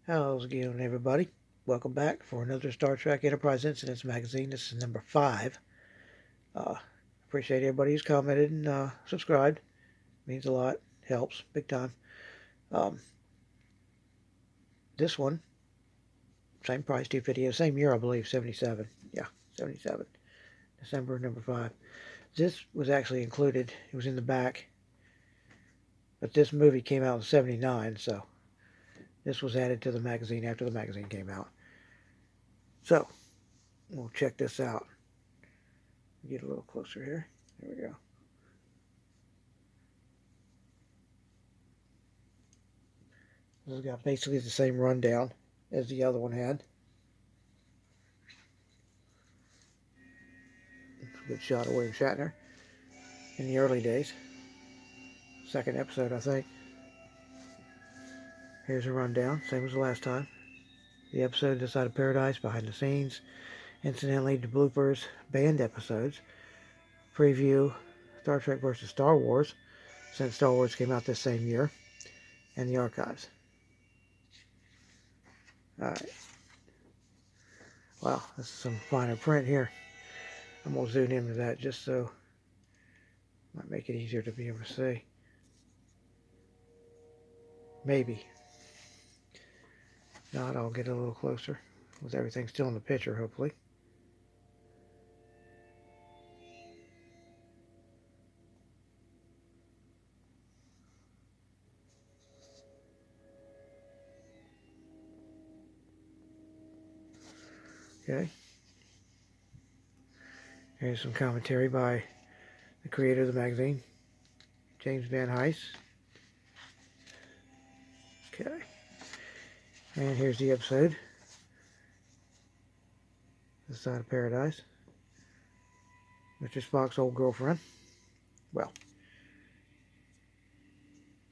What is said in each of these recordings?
How's it going, everybody? Welcome back for another Star Trek Enterprise Incidents magazine. This is number 5. Uh, Appreciate everybody who's commented and subscribed. Means a lot. Helps. Big time. Um, this one, same price, 250. Same year, I believe, 77. Yeah, 77. December, number 5. This was actually included. It was in the back. But this movie came out in 79, so this was added to the magazine after the magazine came out. So, we'll check this out. Get a little closer here. There we go. This has got basically the same rundown as the other one had. It's a good shot of William Shatner in the early days. Second episode, I think. Here's a rundown, same as the last time. The episode This Side of Paradise, behind the scenes, incidentally, the bloopers, banned episodes, preview, Star Trek versus Star Wars, since Star Wars came out this same year, and the archives. Alright. Wow, this is some finer print here. I'm going to zoom into that just so might make it easier to be able to see. Maybe. Not, I'll get a little closer with everything still in the picture, hopefully. Okay. Here's some commentary by the creator of the magazine, James Van Heist. Okay. And here's the episode. This Side of Paradise. Mr. Spock's old girlfriend. Well,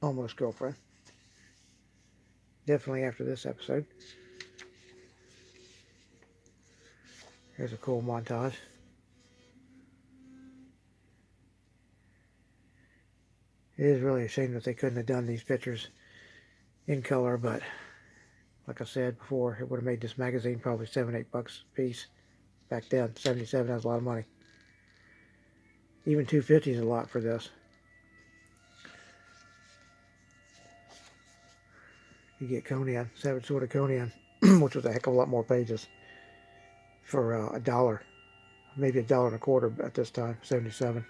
almost girlfriend. Definitely after this episode. Here's a cool montage. It is really a shame that they couldn't have done these pictures in color, but like I said before, it would have made this magazine probably $7-8 a piece. Back then, 77 was a lot of money. Even 250 is a lot for this. You get Conan, Savage Sword of Conan, which was a heck of a lot more pages for $1, maybe $1.25 at this time, 77.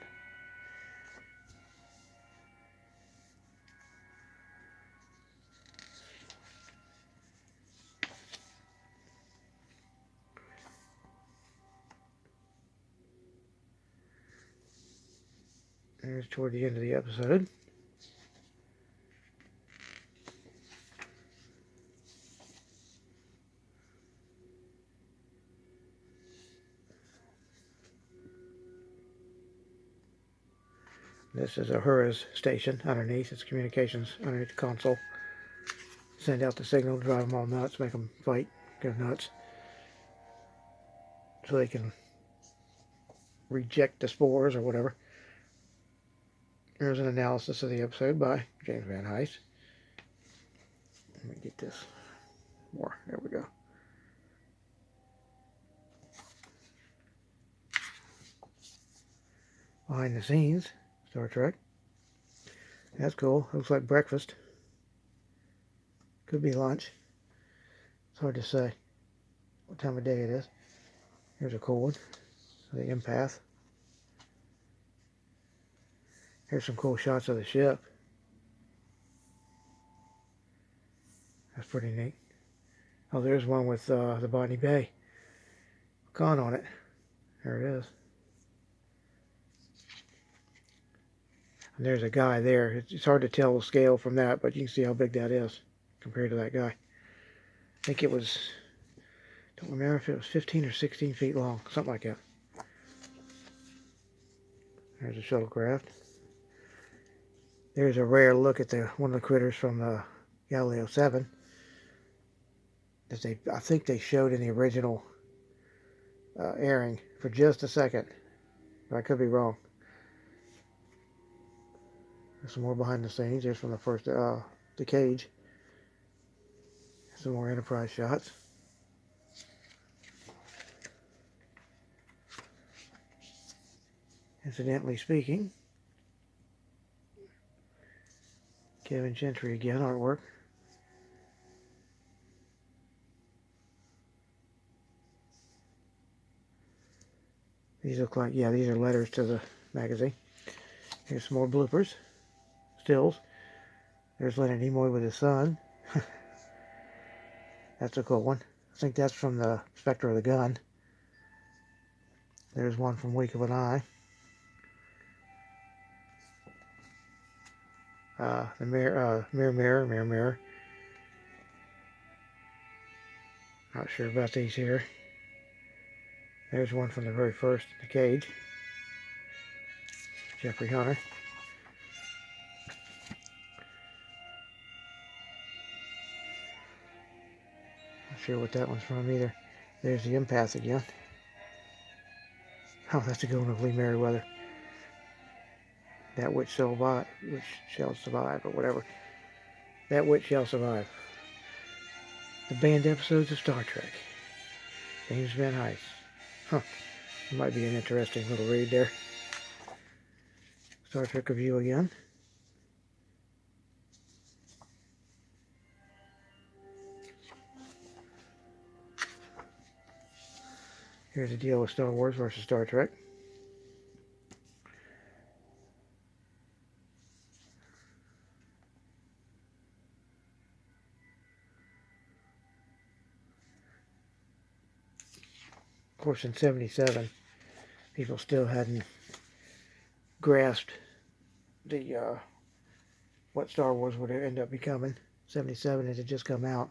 There's toward the end of the episode. This is a Uhura's station underneath. It's communications underneath the console. Send out the signal, drive them all nuts, make them fight, go nuts. So they can reject the spores or whatever. Here's an analysis of the episode by James Van Heist. Let me get this more. There we go. Behind the scenes, Star Trek. That's cool. Looks like breakfast. Could be lunch. It's hard to say what time of day it is. Here's a cool one. The empath. Here's some cool shots of the ship. That's pretty neat. Oh, there's one with the Botany Bay con on it. There it is. And there's a guy there. It's hard to tell the scale from that, but you can see how big that is compared to that guy. I think it was, don't remember if it was 15 or 16 feet long, something like that. There's a shuttlecraft. There's a rare look at one of the critters from the Galileo 7 that I think they showed in the original airing for just a second, but I could be wrong. There's some more behind the scenes. There's from the first, the cage. Some more Enterprise shots. Incidentally speaking, Kevin Gentry again, artwork. These look like, yeah, these are letters to the magazine. Here's some more bloopers, stills. There's Leonard Nimoy with his son. That's a cool one. I think that's from the Spectre of the Gun. There's one from Wink of an Eye. The mirror. Not sure about these here. There's one from the very first, The Cage. Jeffrey Hunter. Not sure what that one's from either. There's the Empath again. Oh, that's a good one of Lee Merriweather. That which shall survive, or whatever. That which shall survive. The banned episodes of Star Trek. James Van Heist. Huh. It might be an interesting little read there. Star Trek review again. Here's a deal with Star Wars versus Star Trek. Of course, in '77, people still hadn't grasped the what Star Wars would end up becoming. '77 it had just come out.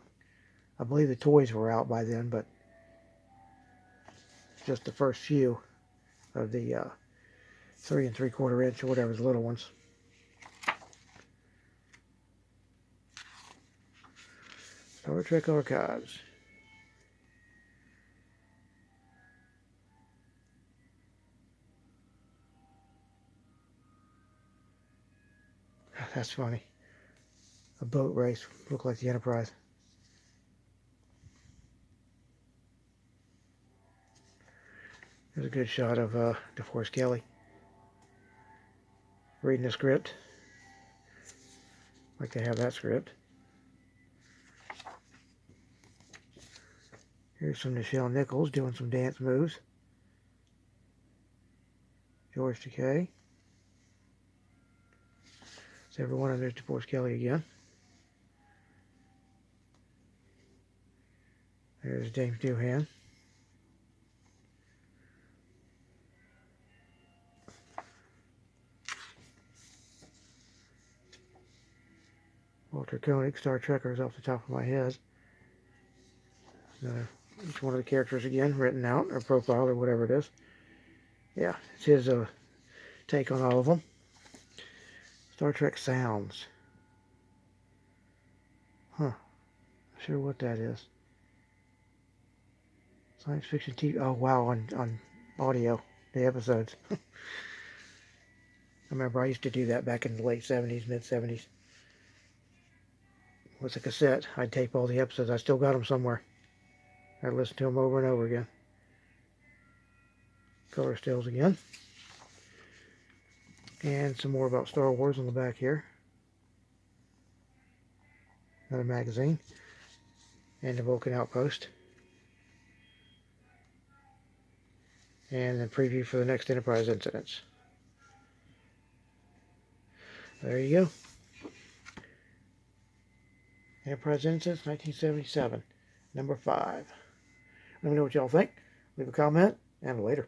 I believe the toys were out by then, but just the first few of the 3 3/4 inch or whatever, the little ones. Star Trek Archives. That's funny. A boat race. Looked like the Enterprise. There's a good shot of DeForest Kelley reading the script. Like they have that script. Here's some Nichelle Nichols doing some dance moves. George Takei. So every one of them is DeForest Kelley again. There's James Doohan. Walter Koenig, Star Trekkers off the top of my head. Each one of the characters again, written out, or profile, or whatever it is. Yeah, it's his take on all of them. Star Trek Sounds. Huh. Not sure what that is. Science fiction TV. Oh, wow, on audio, the episodes. I remember I used to do that back in the late 70s, mid 70s. With a cassette, I'd tape all the episodes. I still got them somewhere. I'd listen to them over and over again. Color stills again. And some more about Star Wars on the back here. Another magazine. And the Vulcan Outpost. And then preview for the next Enterprise incidents. There you go. Enterprise Incidents, 1977. Number 5. Let me know what y'all think. Leave a comment, and later.